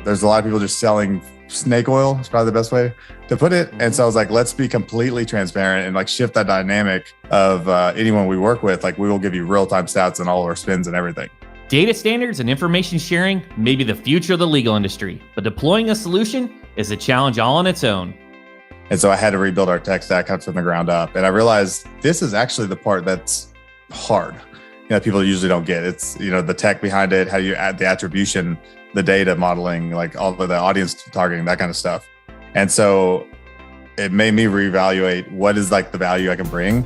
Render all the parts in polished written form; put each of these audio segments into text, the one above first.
There's a lot of people just selling snake oil. It's probably the best way to put it. And so I was like, let's be completely transparent and like shift that dynamic of anyone we work with. Like we will give you real-time stats on all our spends and everything. Data standards and information sharing may be the future of the legal industry, but deploying a solution is a challenge all on its own. And so I had to rebuild our tech stack from the ground up. And I realized this is actually the part that's hard. People usually don't get. It's, the tech behind it, how you add the attribution, the data modeling, like all of the audience targeting, that kind of stuff. And so it made me reevaluate what is like the value I can bring.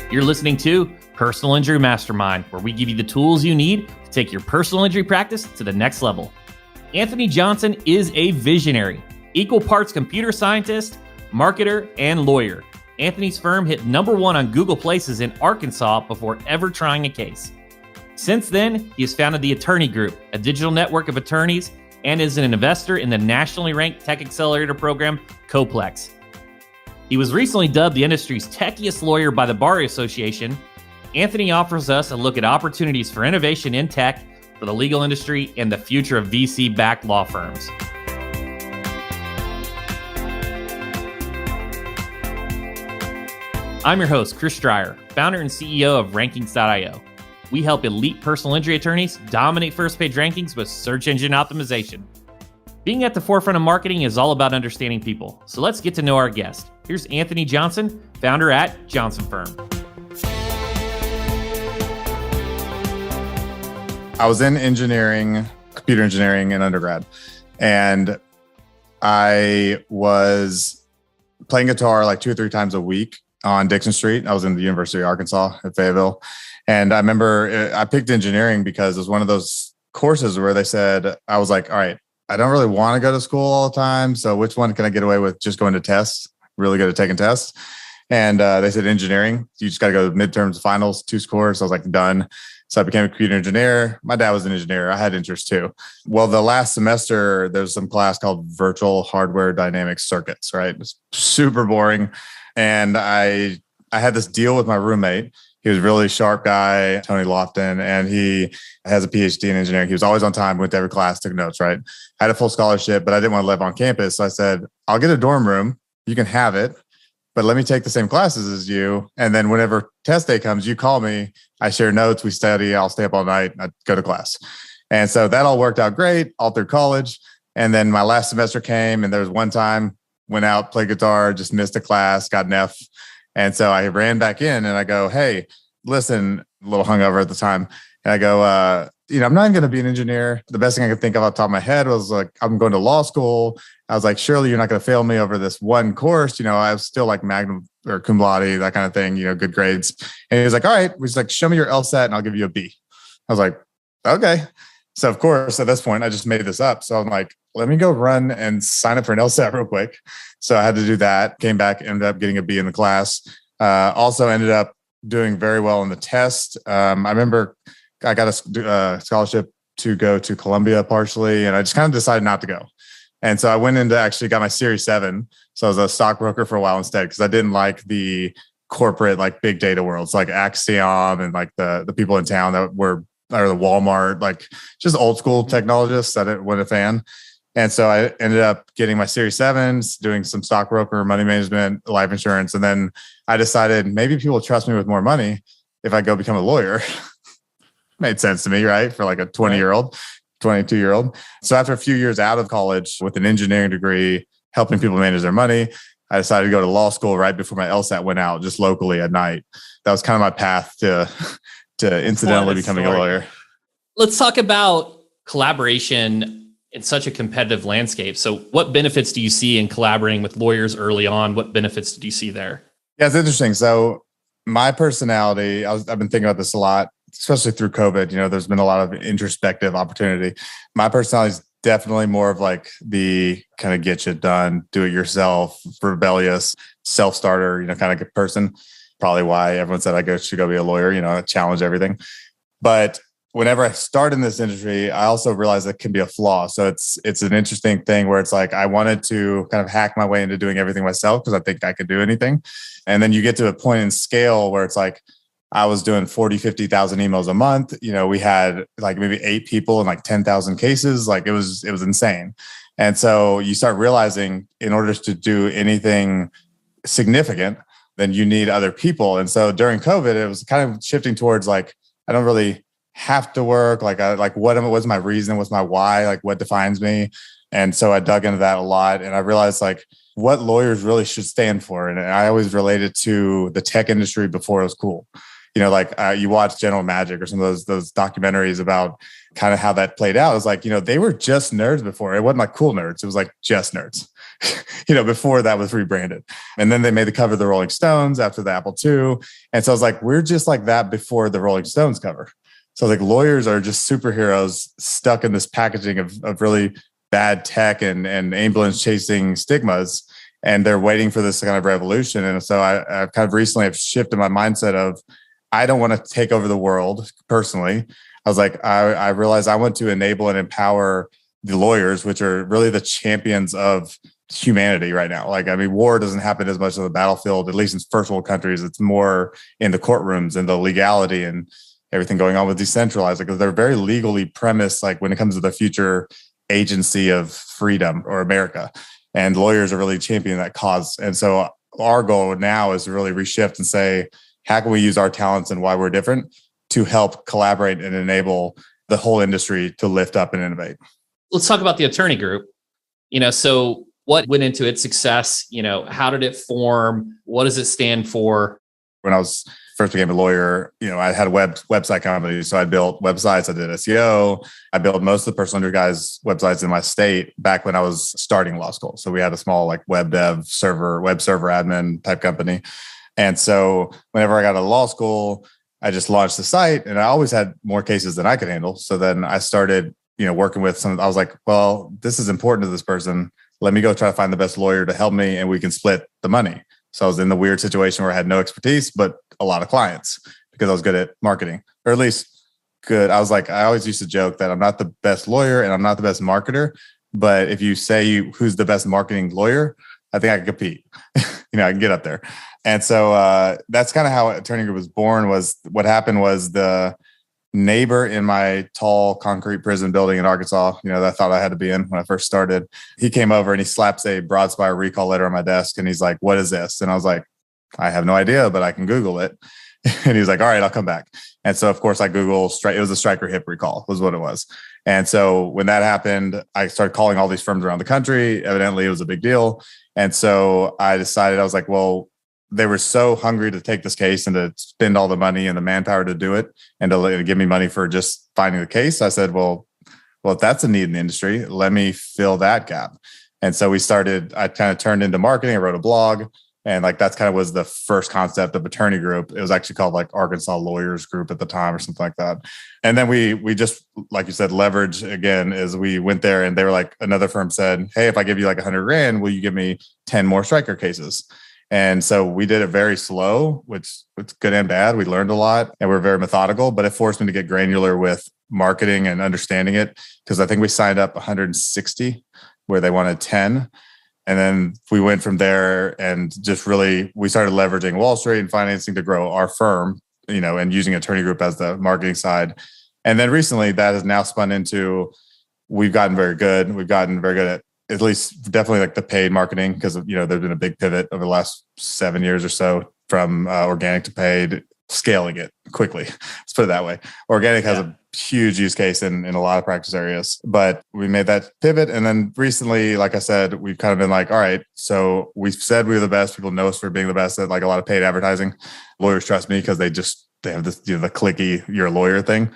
You're listening to Personal Injury Mastermind, where we give you the tools you need to take your personal injury practice to the next level. Anthony Johnson is a visionary, equal parts computer scientist, marketer, and lawyer. Anthony's firm hit #1 on Google Places in Arkansas before ever trying a case. Since then, he has founded the Attorney Group, a digital network of attorneys, and is an investor in the nationally ranked tech accelerator program, Coplex. He was recently dubbed the industry's techiest lawyer by the Bar Association. Anthony offers us a look at opportunities for innovation in tech for the legal industry and the future of VC-backed law firms. I'm your host, Chris Stryer, founder and CEO of Rankings.io. We help elite personal injury attorneys dominate first-page rankings with search engine optimization. Being at the forefront of marketing is all about understanding people, so let's get to know our guest. Here's Anthony Johnson, founder at Johnson Firm. I was in engineering, computer engineering in undergrad, and I was playing guitar like 2 or 3 times a week on Dixon Street. I was in the University of Arkansas at Fayetteville. And I remember I picked engineering because it was one of those courses where they said, I was like, all right, I don't really want to go to school all the time. So which one can I get away with just going to tests? Really good at taking tests. And they said engineering, you just got to go to midterms, finals, 2 scores. So I was like, done. So I became a computer engineer. My dad was an engineer. I had interest too. Well, the last semester, there's some class called Virtual Hardware Dynamic Circuits, right? It was super boring. And I had this deal with my roommate. He was a really sharp guy, Tony Lofton, and he has a PhD in engineering. He was always on time, went to every class, took notes, right? I had a full scholarship, but I didn't want to live on campus. So I said, I'll get a dorm room. You can have it, but let me take the same classes as you. And then whenever test day comes, you call me. I share notes. We study. I'll stay up all night. I go to class. And so that all worked out great all through college. And then my last semester came, and there was one time, went out, played guitar, just missed a class, got an F. And so I ran back in and I go, hey, listen, a little hungover at the time. And I go, I'm not even going to be an engineer. The best thing I could think of off the top of my head was like, I'm going to law school. I was like, surely you're not going to fail me over this one course. I was still like magna or cum laude, that kind of thing, good grades. And he was like, all right. He's like, show me your LSAT and I'll give you a B. I was like, okay. So of course, at this point, I just made this up. So I'm like, let me go run and sign up for an LSAT real quick. So I had to do that. Came back, ended up getting a B in the class. Also ended up doing very well in the test. I remember I got a scholarship to go to Columbia partially, and I just kind of decided not to go. And so I went into actually got my Series 7. So I was a stockbroker for a while instead, because I didn't like the corporate, like big data worlds, like Axiom and like the people in town that were, or the Walmart, like just old school technologists that I wasn't a fan. And so I ended up getting my Series 7s, doing some stockbroker, money management, life insurance. And then I decided maybe people trust me with more money if I go become a lawyer. Made sense to me, right? For like a 20-year-old, 22-year-old. So after a few years out of college with an engineering degree, helping people manage their money, I decided to go to law school right before my LSAT went out, just locally at night. That was kind of my path to incidentally becoming a lawyer. Let's talk about collaboration in such a competitive landscape. So what benefits do you see in collaborating with lawyers early on? What benefits did you see there? Yeah, it's interesting. So my personality, I've been thinking about this a lot, especially through COVID. There's been a lot of introspective opportunity. My personality is definitely more of like the kind of get shit done, do it yourself, rebellious, self-starter, kind of person. Probably why everyone said I should go be a lawyer, challenge everything. But whenever I start in this industry, I also realized that can be a flaw. So it's an interesting thing where it's like, I wanted to kind of hack my way into doing everything myself because I think I could do anything. And then you get to a point in scale where it's like, I was doing 40, 50,000 emails a month. We had like maybe 8 people and like 10,000 cases. Like it was insane. And so you start realizing in order to do anything significant, then you need other people. And so during COVID, it was kind of shifting towards like, I don't really have to work. What's my reason? What's my why? Like what defines me? And so I dug into that a lot. And I realized like what lawyers really should stand for. And I always related to the tech industry before it was cool. You watch General Magic or some of those documentaries about kind of how that played out. It was like, they were just nerds before. It wasn't like cool nerds. It was like just nerds, before that was rebranded. And then they made the cover of the Rolling Stones after the Apple II. And so I was like, we're just like that before the Rolling Stones cover. So like lawyers are just superheroes stuck in this packaging of really bad tech and ambulance chasing stigmas. And they're waiting for this kind of revolution. And so I kind of recently have shifted my mindset of, I don't want to take over the world personally. I was like, I realized I want to enable and empower the lawyers, which are really the champions of humanity right now. War doesn't happen as much on the battlefield, at least in first world countries. It's more in the courtrooms and the legality and everything going on with decentralized. Like they're very legally premised, like when it comes to the future agency of freedom or America. And lawyers are really championing that cause. And so our goal now is to really reshift and say, how can we use our talents and why we're different to help collaborate and enable the whole industry to lift up and innovate? Let's talk about the attorney group. So what went into its success? How did it form? What does it stand for? When I was first became a lawyer, I had a website company. So I built websites, I did SEO. I built most of the personal injury guys' websites in my state back when I was starting law school. So we had a small like web server admin type company. And so whenever I got out of law school, I just launched the site and I always had more cases than I could handle. So then I started, working with some, I was like, well, this is important to this person. Let me go try to find the best lawyer to help me and we can split the money. So I was in the weird situation where I had no expertise, but a lot of clients because I was good at marketing, or at least good. I was like, I always used to joke that I'm not the best lawyer and I'm not the best marketer. But if you say who's the best marketing lawyer, I think I can compete. I can get up there. And so that's kind of how Attorney Group was born. Was what happened was the neighbor in my tall concrete prison building in Arkansas, that I thought I had to be in when I first started. He came over and he slaps a Broadspire recall letter on my desk. And he's like, what is this? And I was like, I have no idea, but I can Google it. And he's like, all right, I'll come back. And so, of course, I Googled, it was a striker hip recall was what it was. And so when that happened, I started calling all these firms around the country. Evidently, it was a big deal. And so I decided, I was like, well, they were so hungry to take this case and to spend all the money and the manpower to do it and to give me money for just finding the case. I said, well, if that's a need in the industry, let me fill that gap. And so I kind of turned into marketing. I wrote a blog. And like that's kind of was the first concept of Attorney Group. It was actually called like Arkansas Lawyers Group at the time or something like that. And then we just, like you said, leverage again is we went there and they were like, another firm said, hey, if I give you like $100,000, will you give me 10 more striker cases? And so we did it very slow, which it's good and bad. We learned a lot and we're very methodical, but it forced me to get granular with marketing and understanding it. Because I think we signed up 160 where they wanted 10. And then we went from there and just really, we started leveraging Wall Street and financing to grow our firm, and using Attorney Group as the marketing side. And then recently that has now spun into, we've gotten very good. We've gotten very good at least definitely like the paid marketing because, there's been a big pivot over the last 7 years or so from organic to paid, scaling it quickly. Let's put it that way. Organic has a huge use case in a lot of practice areas, but we made that pivot. And then recently, like I said, we've kind of been like, all right, so we've said we're the best. People know us for being the best at like a lot of paid advertising. Lawyers trust me because they have this, the clicky, you're a lawyer thing.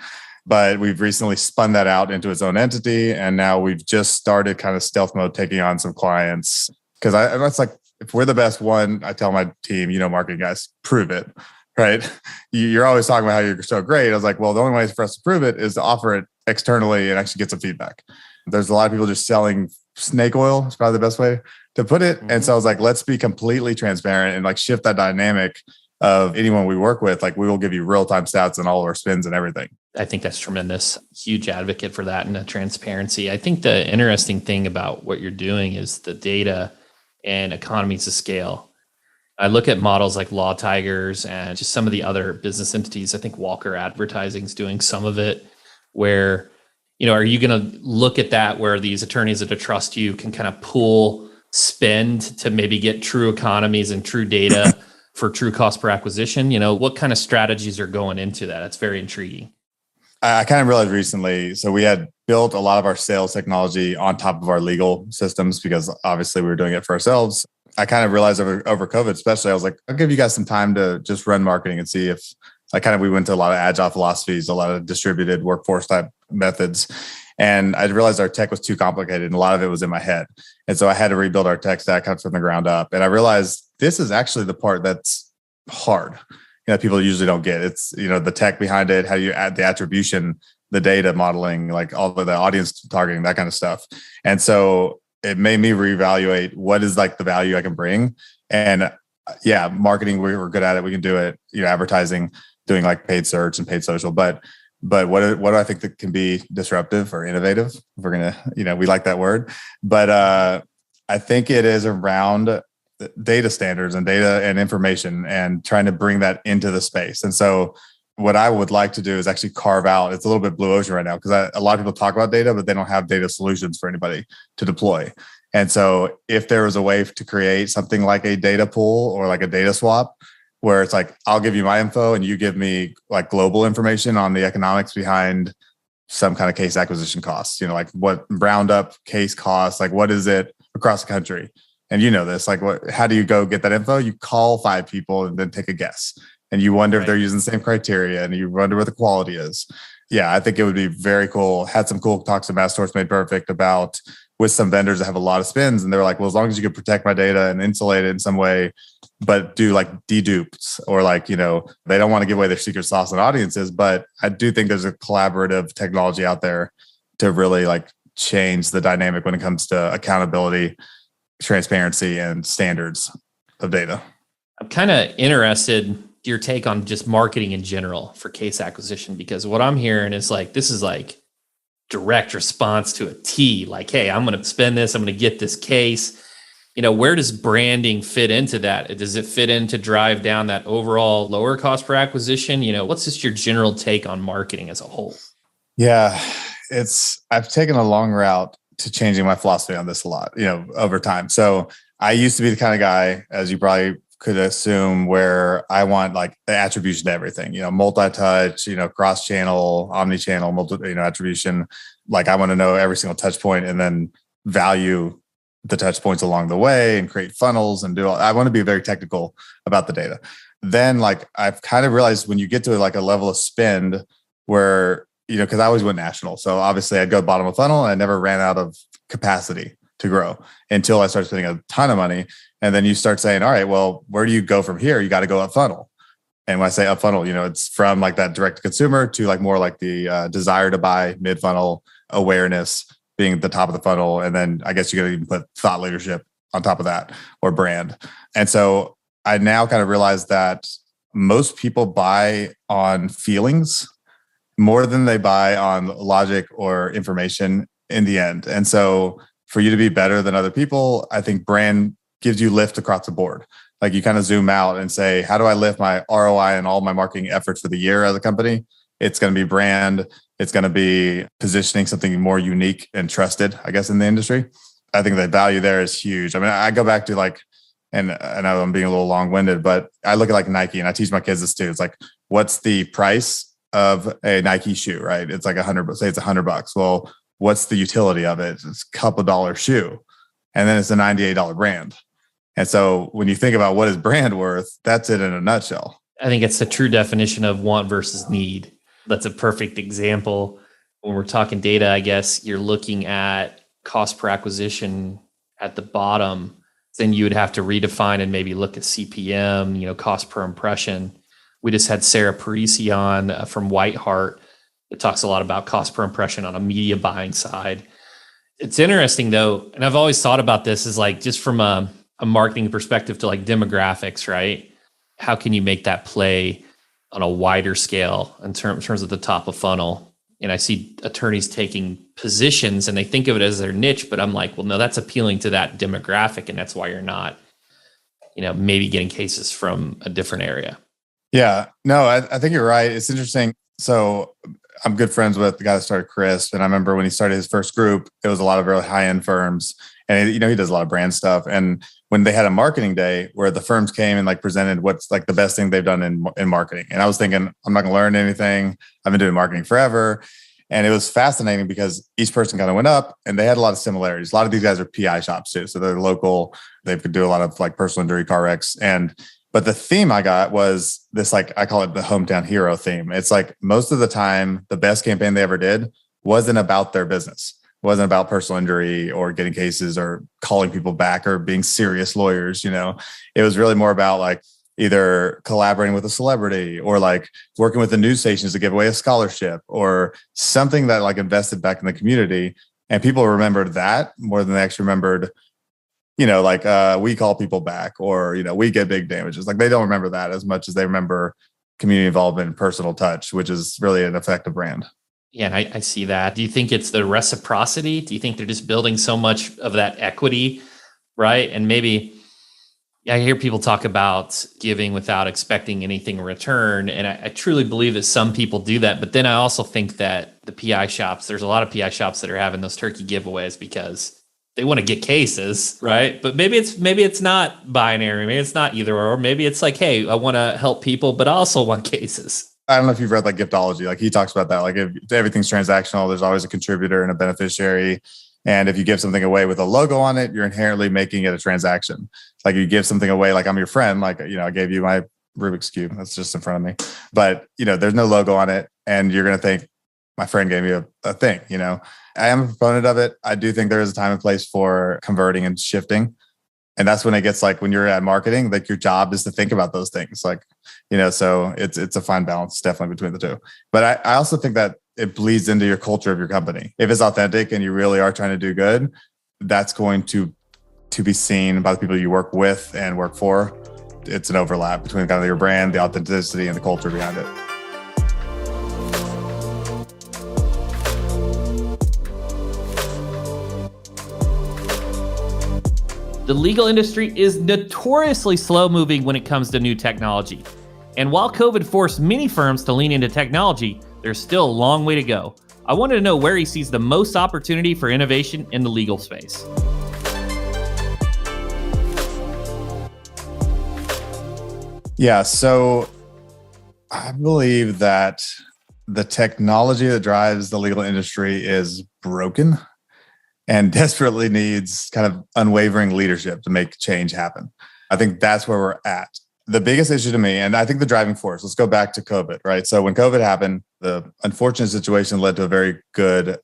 But we've recently spun that out into its own entity. And now we've just started kind of stealth mode, taking on some clients. Because that's like, if we're the best one, I tell my team, marketing guys, prove it. Right. You're always talking about how you're so great. I was like, well, the only way for us to prove it is to offer it externally and actually get some feedback. There's a lot of people just selling snake oil. It's probably the best way to put it. Mm-hmm. And so I was like, let's be completely transparent and like shift that dynamic of anyone we work with. Like we will give you real-time stats on all of our spins and everything. I think that's tremendous. Huge advocate for that and the transparency. I think the interesting thing about what you're doing is the data and economies of scale. I look at models like Law Tigers and just some of the other business entities. I think Walker Advertising is doing some of it where, are you going to look at that where these attorneys that trust you can kind of pool spend to maybe get true economies and true data for true cost per acquisition? What kind of strategies are going into that? It's very intriguing. I kind of realized recently, so we had built a lot of our sales technology on top of our legal systems because obviously we were doing it for ourselves. I kind of realized over COVID, especially, I was like, I'll give you guys some time to just run marketing and see if we went to a lot of agile philosophies, a lot of distributed workforce type methods. And I realized our tech was too complicated and a lot of it was in my head. And so I had to rebuild our tech stack from the ground up. And I realized this is actually the part that's hard. People usually don't get. It's, the tech behind it, how you add the attribution, the data modeling, like all of the audience targeting, that kind of stuff. And so it made me reevaluate what is like the value I can bring. And marketing, we're good at it. We can do it, advertising, doing like paid search and paid social. But what do I think that can be disruptive or innovative? If we're going to, we like that word. But I think it is around data standards and data and information and trying to bring that into the space. And so what I would like to do is actually carve out, it's a little bit blue ocean right now because a lot of people talk about data, but they don't have data solutions for anybody to deploy. And so if there was a way to create something like a data pool or like a data swap, where it's like, I'll give you my info and you give me like global information on the economics behind some kind of case acquisition costs, like what round up case costs, like what is it across the country? And this, like how do you go get that info? You call 5 people and then take a guess. And you wonder if they're using the same criteria and you wonder what the quality is. Yeah, I think it would be very cool. Had some cool talks at Mastermind Made Perfect about with some vendors that have a lot of spins. And they're like, well, as long as you can protect my data and insulate it in some way, but do like dedupes or like, they don't want to give away their secret sauce and audiences. But I do think there's a collaborative technology out there to really like change the dynamic when it comes to accountability, transparency, and standards of data. I'm kind of interested your take on just marketing in general for case acquisition, because what I'm hearing is like, this is like direct response to a T, like, hey, I'm going to spend this, I'm going to get this case. Where does branding fit into that? Does it fit in to drive down that overall lower cost per acquisition? What's just your general take on marketing as a whole? Yeah, I've taken a long route to changing my philosophy on this a lot, over time. So I used to be the kind of guy, as you probably could assume, where I want like the attribution to everything, multi-touch, cross-channel, omni-channel, attribution. Like I want to know every single touch point and then value the touch points along the way and create funnels and I want to be very technical about the data. Then like I've kind of realized when you get to like a level of spend where, because I always went national. So obviously I'd go bottom of funnel and I never ran out of capacity to grow until I started spending a ton of money. And then you start saying, all right, well, where do you go from here? You got to go up funnel. And when I say up funnel, it's from like that direct to consumer to like more like the desire to buy, mid funnel, awareness being at the top of the funnel. And then I guess you got to even put thought leadership on top of that or brand. And so I now kind of realize that most people buy on feelings more than they buy on logic or information in the end. And so for you to be better than other people, I think brand gives you lift across the board. Like you kind of zoom out and say, how do I lift my ROI and all my marketing efforts for the year as a company? It's going to be brand. It's going to be positioning something more unique and trusted, I guess, in the industry. I think the value there is huge. I mean, I go back to like, and I know I'm being a little long-winded, but I look at like Nike and I teach my kids this too. It's like, what's the price of a Nike shoe, right? It's like say it's $100. Well, what's the utility of it? It's a couple dollar shoe. And then it's a $98 brand. And so when you think about what is brand worth, that's it in a nutshell. I think it's the true definition of want versus need. That's a perfect example. When we're talking data, I guess you're looking at cost per acquisition at the bottom, then you would have to redefine and maybe look at CPM, cost per impression. We just had Sarah Parisi on from Whiteheart. It talks a lot about cost per impression on a media buying side. It's interesting though, and I've always thought about this is like just from a marketing perspective to like demographics, right? How can you make that play on a wider scale in terms of the top of funnel? And I see attorneys taking positions and they think of it as their niche, but I'm like, well, no, that's appealing to that demographic. And that's why you're not maybe getting cases from a different area. Yeah, no, I think you're right. It's interesting. So I'm good friends with the guy that started Crisp. And I remember when he started his first group, it was a lot of really high-end firms. And, he does a lot of brand stuff. And when they had a marketing day where the firms came and like presented what's like the best thing they've done in marketing. And I was thinking, I'm not going to learn anything. I've been doing marketing forever. And it was fascinating because each person kind of went up and they had a lot of similarities. A lot of these guys are PI shops too. So they're local. They could do a lot of like personal injury car wrecks. But the theme I got was this, like, I call it the hometown hero theme. It's like most of the time, the best campaign they ever did wasn't about their business. It wasn't about personal injury or getting cases or calling people back or being serious lawyers. It was really more about like either collaborating with a celebrity or like working with the news stations to give away a scholarship or something that like invested back in the community. And people remembered that more than they actually remembered, we call people back or, we get big damages. Like they don't remember that as much as they remember community involvement and personal touch, which is really an effective brand. Yeah, and I see that. Do you think it's the reciprocity? Do you think they're just building so much of that equity, right? And maybe I hear people talk about giving without expecting anything in return. And I truly believe that some people do that. But then I also think that the PI shops, there's a lot of PI shops that are having those turkey giveaways because they want to get cases, right? But maybe it's not binary. Maybe it's not either or. Maybe it's like, hey, I want to help people, but I also want cases. I don't know if you've read like Giftology. Like he talks about that. Like if everything's transactional, there's always a contributor and a beneficiary. And if you give something away with a logo on it, you're inherently making it a transaction. Like you give something away, like I'm your friend, like, I gave you my Rubik's Cube. That's just in front of me. But, there's no logo on it. And you're going to think my friend gave me a thing, I am a proponent of it. I do think there is a time and place for converting and shifting. And that's when it gets like when you're at marketing, like your job is to think about those things. Like, so it's a fine balance definitely between the two. But I also think that it bleeds into your culture of your company. If it's authentic and you really are trying to do good, that's going to be seen by the people you work with and work for. It's an overlap between kind of your brand, the authenticity, and the culture behind it. The legal industry is notoriously slow moving when it comes to new technology. And while COVID forced many firms to lean into technology, there's still a long way to go. I wanted to know where he sees the most opportunity for innovation in the legal space. Yeah, so I believe that the technology that drives the legal industry is broken and desperately needs kind of unwavering leadership to make change happen. I think that's where we're at. The biggest issue to me, and I think the driving force, let's go back to COVID, right? So when COVID happened, the unfortunate situation led to a very good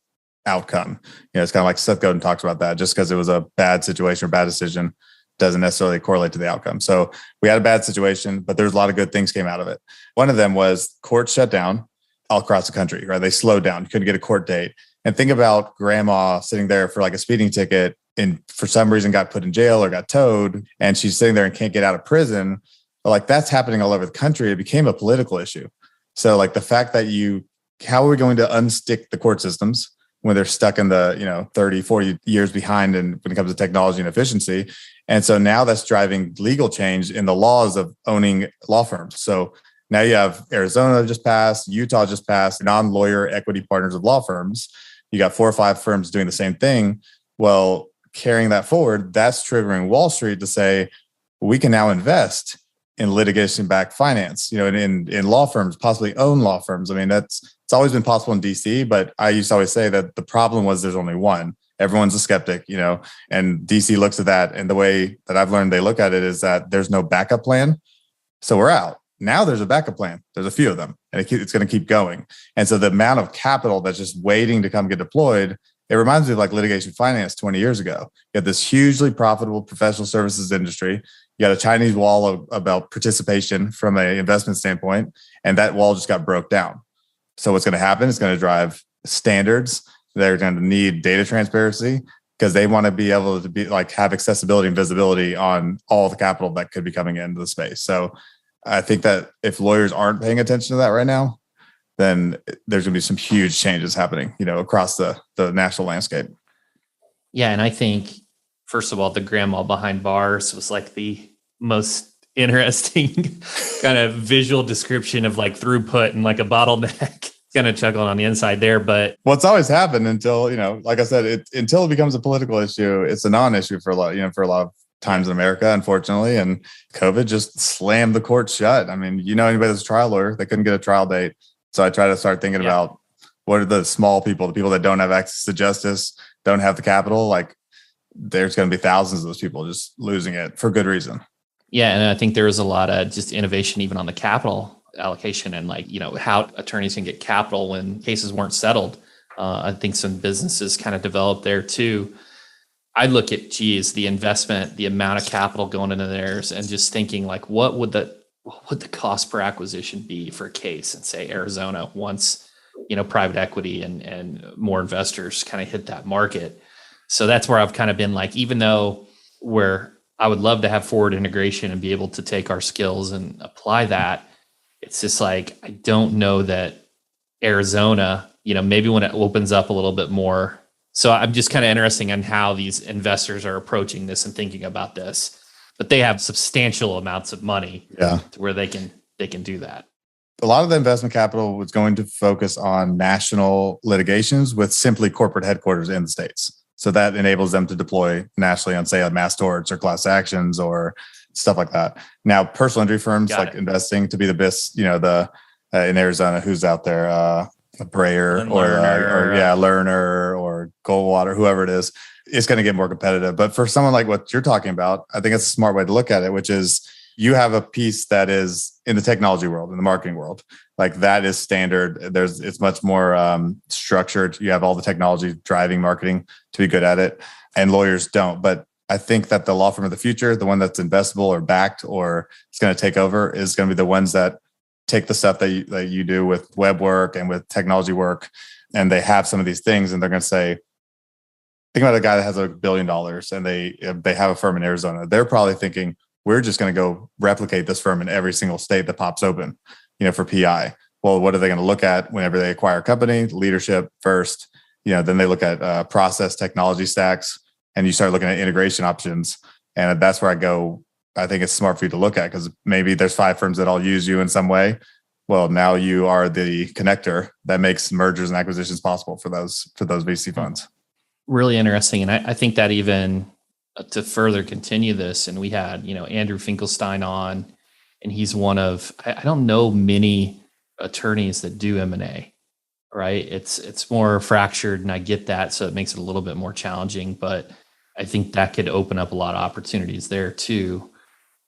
outcome. It's kind of like Seth Godin talks about that. Just because it was a bad situation or bad decision doesn't necessarily correlate to the outcome. So we had a bad situation, but there's a lot of good things came out of it. One of them was courts shut down all across the country, right? They slowed down. You couldn't get a court date. And think about grandma sitting there for like a speeding ticket and for some reason got put in jail or got towed and she's sitting there and can't get out of prison. But like that's happening all over the country. It became a political issue. So like the fact that how are we going to unstick the court systems when they're stuck in the, 30, 40 years behind and when it comes to technology and efficiency. And so now that's driving legal change in the laws of owning law firms. So now you have Arizona just passed, Utah just passed, non-lawyer equity partners of law firms. You got 4 or 5 firms doing the same thing. Well, carrying that forward, that's triggering Wall Street to say, we can now invest in litigation-backed finance, in law firms, possibly own law firms. I mean, it's always been possible in DC, but I used to always say that the problem was there's only one. Everyone's a skeptic, and DC looks at that. And the way that I've learned they look at it is that there's no backup plan. So we're out. Now there's a backup plan. There's a few of them, and it's going to keep going. And so the amount of capital that's just waiting to come get deployed, it reminds me of like litigation finance 20 years ago. You had this hugely profitable professional services industry. You got a Chinese wall about participation from an investment standpoint, and that wall just got broke down. So what's going to happen is going to drive standards. They're going to need data transparency because they want to be able to have accessibility and visibility on all the capital that could be coming into the space. So I think that if lawyers aren't paying attention to that right now, then there's going to be some huge changes happening, across the national landscape. Yeah. And I think, first of all, the grandma behind bars was like the most interesting kind of visual description of like throughput and like a bottleneck. Kind of chuckling on the inside there, but what's always happened until, like I said, until it becomes a political issue, it's a non-issue for a lot, for a lot of times in America, unfortunately. And COVID just slammed the court shut. I mean, anybody that's a trial lawyer, they couldn't get a trial date. So I try to start thinking about what are the small people, the people that don't have access to justice, don't have the capital. Like there's going to be thousands of those people just losing it for good reason. Yeah. And I think there was a lot of just innovation even on the capital allocation and how attorneys can get capital when cases weren't settled. I think some businesses kind of developed there too. I look at, the investment, the amount of capital going into theirs, and just thinking like, what would the cost per acquisition be for a case in, say, Arizona once, private equity and more investors kind of hit that market. So that's where I've kind of been like, even though I would love to have forward integration and be able to take our skills and apply that, it's just like, I don't know that Arizona, maybe when it opens up a little bit more. So I'm just kind of interested in how these investors are approaching this and thinking about this, but they have substantial amounts of money to where they can do that. A lot of the investment capital was going to focus on national litigations with simply corporate headquarters in the States. So that enables them to deploy nationally on, say, like mass torts or class actions or stuff like that. Now, personal injury firms investing to be the best, in Arizona, who's out there, Brayer Lerner or Goldwater, whoever it is, it's going to get more competitive. But for someone like what you're talking about, I think it's a smart way to look at it, which is you have a piece that is in the technology world, in the marketing world, like that is standard. It's much more structured. You have all the technology driving marketing to be good at it, and lawyers don't. But I think that the law firm of the future, the one that's investable or backed or is going to take over, is going to be the ones that take the stuff that you do with web work and with technology work, and they have some of these things, and they're going to say, think about a guy that has $1 billion and they have a firm in Arizona. They're probably thinking, we're just going to go replicate this firm in every single state that pops open, for PI. Well, what are they going to look at whenever they acquire a company? Leadership first, then they look at process technology stacks, and you start looking at integration options. And that's where I think it's smart for you to look at, because maybe there's 5 firms that all use you in some way. Well, now you are the connector that makes mergers and acquisitions possible for those VC funds. Really interesting. And I think that even to further continue this, and we had, Andrew Finkelstein on, and he's one of, I don't know many attorneys that do M&A, right? It's more fractured, and I get that. So it makes it a little bit more challenging, but I think that could open up a lot of opportunities there too,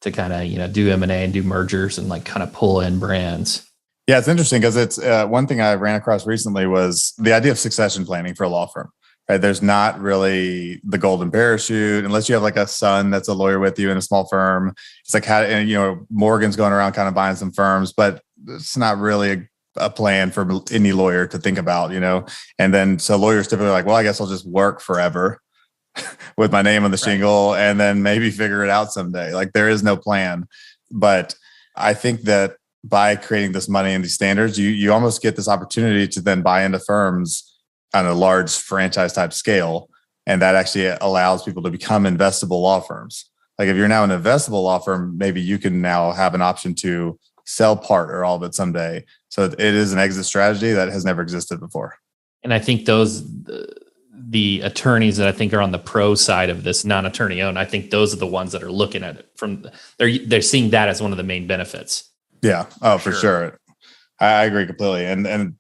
to kind of, do M&A and do mergers and like kind of pull in brands. Yeah, it's interesting because it's one thing I ran across recently was the idea of succession planning for a law firm. Right? There's not really the golden parachute unless you have like a son that's a lawyer with you in a small firm. It's like Morgan's going around kind of buying some firms, but it's not really a plan for any lawyer to think about, And then so lawyers typically are like, well, I guess I'll just work forever with my name on the shingle and then maybe figure it out someday. Like there is no plan. But I think that by creating this money and these standards, you almost get this opportunity to then buy into firms on a large franchise type scale. And that actually allows people to become investable law firms. Like if you're now an investable law firm, maybe you can now have an option to sell part or all of it someday. So it is an exit strategy that has never existed before. And I think the attorneys that I think are on the pro side of this, non-attorney owned, I think those are the ones that are looking at it they're seeing that as one of the main benefits. Yeah. Oh, for sure. I agree completely. And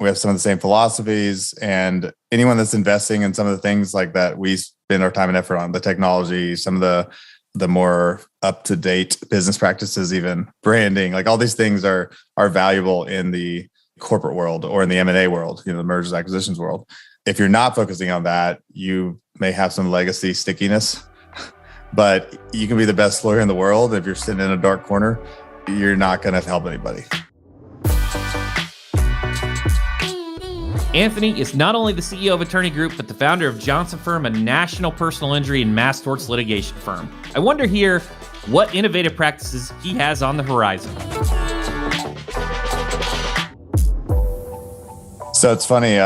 we have some of the same philosophies, and anyone that's investing in some of the things like that, we spend our time and effort on the technology, some of the more up-to-date business practices, even branding, like all these things are valuable in the corporate world or in the M&A world, the mergers and acquisitions world. If you're not focusing on that, you may have some legacy stickiness, but you can be the best lawyer in the world. If you're sitting in a dark corner, you're not going to help anybody. Anthony is not only the CEO of Attorney Group, but the founder of Johnson Firm, a national personal injury and mass torts litigation firm. I wonder here what innovative practices he has on the horizon. So it's funny.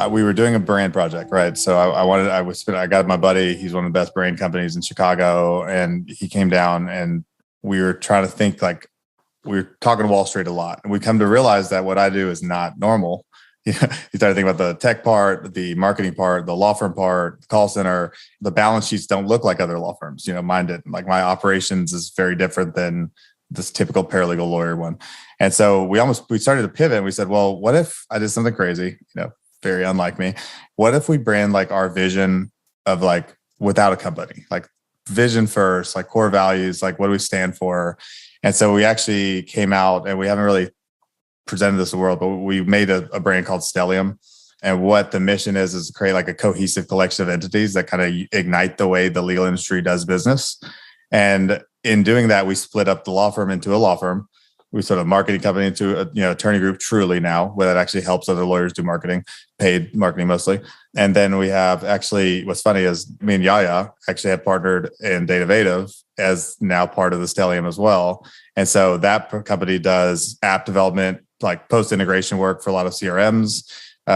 we were doing a brand project, right? So I got my buddy, he's one of the best brand companies in Chicago, and he came down and we were trying to think like, we were talking to Wall Street a lot, and we come to realize that what I do is not normal. You started thinking about the tech part, the marketing part, the law firm part, the call center. The balance sheets don't look like other law firms. Mine didn't. Like my operations is very different than this typical paralegal lawyer one. And so we started to pivot and we said, well, what if I did something crazy, very unlike me. What if we brand like our vision of like without a company, like vision first, like core values, like what do we stand for? And so we actually came out, and we haven't really presented this to the world, but we made a brand called Stellium. And what the mission is to create like a cohesive collection of entities that kind of ignite the way the legal industry does business. And in doing that, we split up the law firm into a law firm. We sort of marketing company into a attorney group truly now, where that actually helps other lawyers do marketing, paid marketing mostly. And then we have what's funny is me and Yaya actually have partnered in Innovator as now part of the Stellium as well. And so that company does app development, like post-integration work for a lot of CRMs,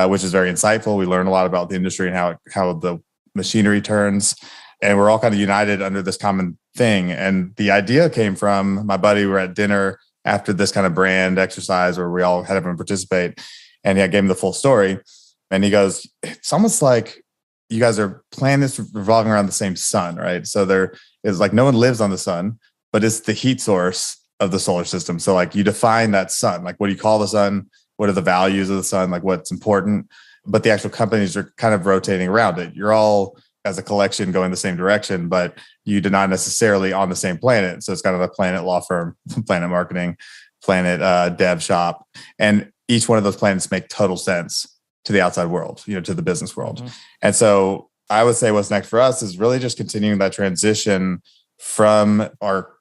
which is very insightful. We learn a lot about the industry and how the machinery turns. And we're all kind of united under this common thing. And the idea came from my buddy. We were at dinner after this kind of brand exercise where we all had everyone participate. And I gave him the full story. And he goes, it's almost like you guys are planning this revolving around the same sun, right? So there is like no one lives on the sun, but it's the heat source of the solar system. So like you define that sun, like what do you call the sun? What are the values of the sun? Like what's important? But the actual companies are kind of rotating around it. You're all as a collection going the same direction, but you do not necessarily on the same planet. So it's kind of a planet law firm, planet marketing, planet dev shop. And each one of those planets make total sense to the outside world, to the business world. Mm-hmm. And so I would say what's next for us is really just continuing that transition from our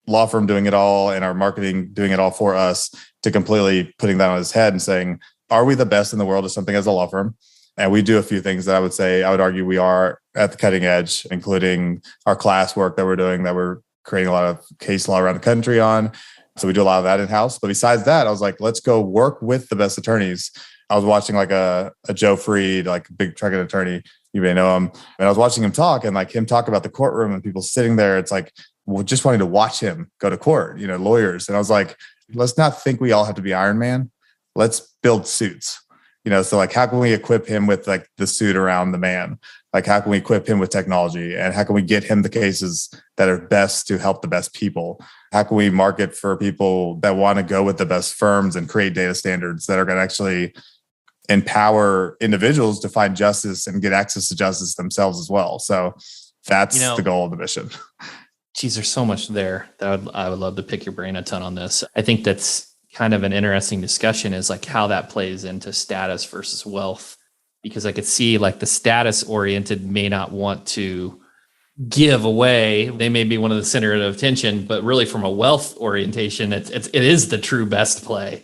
law firm doing it all and our marketing doing it all for us to completely putting that on his head and saying, are we the best in the world at something as a law firm? And we do a few things that I would argue we are at the cutting edge, including our class work that we're doing, that we're creating a lot of case law around the country on. So we do a lot of that in-house. But besides that, I was like, let's go work with the best attorneys. I was watching like a Joe Freed, like big trucking attorney. You may know him. And I was watching him talk and like him talk about the courtroom and people sitting there. It's like, just wanting to watch him go to court, lawyers. And I was like, let's not think we all have to be Iron Man. Let's build suits, so like, how can we equip him with like the suit around the man? Like, how can we equip him with technology? And how can we get him the cases that are best to help the best people? How can we market for people that want to go with the best firms and create data standards that are going to actually empower individuals to find justice and get access to justice themselves as well? So that's the goal of the mission. Geez, there's so much there that I would love to pick your brain a ton on this. I think that's kind of an interesting discussion, is like how that plays into status versus wealth, because I could see like the status oriented may not want to give away. They may be one of the center of attention, but really from a wealth orientation, it is the true best play.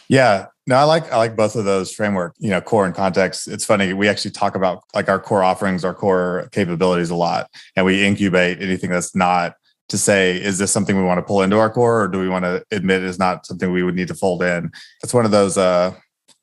Yeah. No, I like both of those framework, core and context. It's funny. We actually talk about like our core offerings, our core capabilities a lot, and we incubate anything that's not to say, is this something we want to pull into our core, or do we want to admit is not something we would need to fold in? It's one of those, one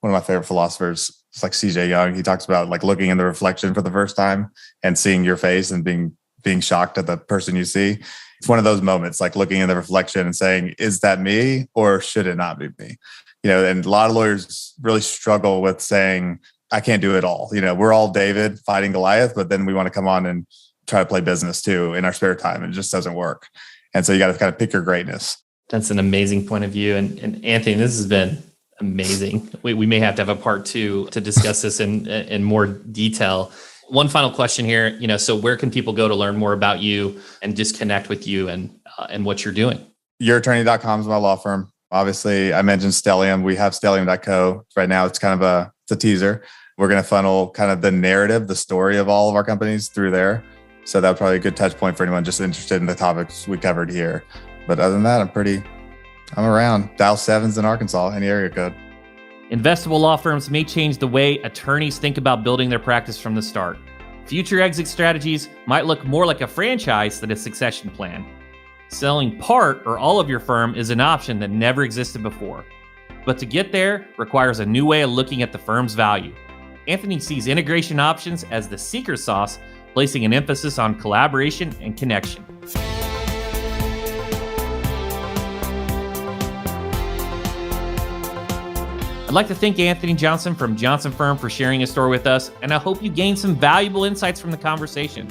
of my favorite philosophers. It's like CJ Young. He talks about like looking in the reflection for the first time and seeing your face and being shocked at the person you see. It's one of those moments, like looking in the reflection and saying, is that me or should it not be me? And a lot of lawyers really struggle with saying, I can't do it all. We're all David fighting Goliath, but then we want to come on and try to play business too in our spare time. And it just doesn't work. And so you got to kind of pick your greatness. That's an amazing point of view. And Anthony, this has been amazing. We may have to have a part 2 to discuss this in more detail. One final question here, so where can people go to learn more about you and just connect with you and what you're doing? Yourattorney.com is my law firm. Obviously, I mentioned Stellium. We have Stellium.co. Right now, it's kind of it's a teaser. We're going to funnel kind of the narrative, the story of all of our companies through there. So that's probably a good touch point for anyone just interested in the topics we covered here. But other than that, I'm around. Dial 7's in Arkansas, any area code. Investable law firms may change the way attorneys think about building their practice from the start. Future exit strategies might look more like a franchise than a succession plan. Selling part or all of your firm is an option that never existed before. But to get there requires a new way of looking at the firm's value. Anthony sees integration options as the secret sauce, placing an emphasis on collaboration and connection. I'd like to thank Anthony Johnson from Johnson Firm for sharing his story with us, and I hope you gained some valuable insights from the conversation.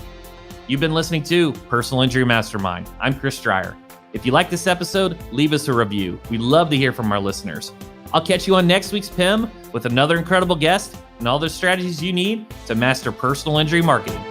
You've been listening to Personal Injury Mastermind. I'm Chris Dreyer. If you like this episode, leave us a review. We love to hear from our listeners. I'll catch you on next week's PIM with another incredible guest and all the strategies you need to master personal injury marketing.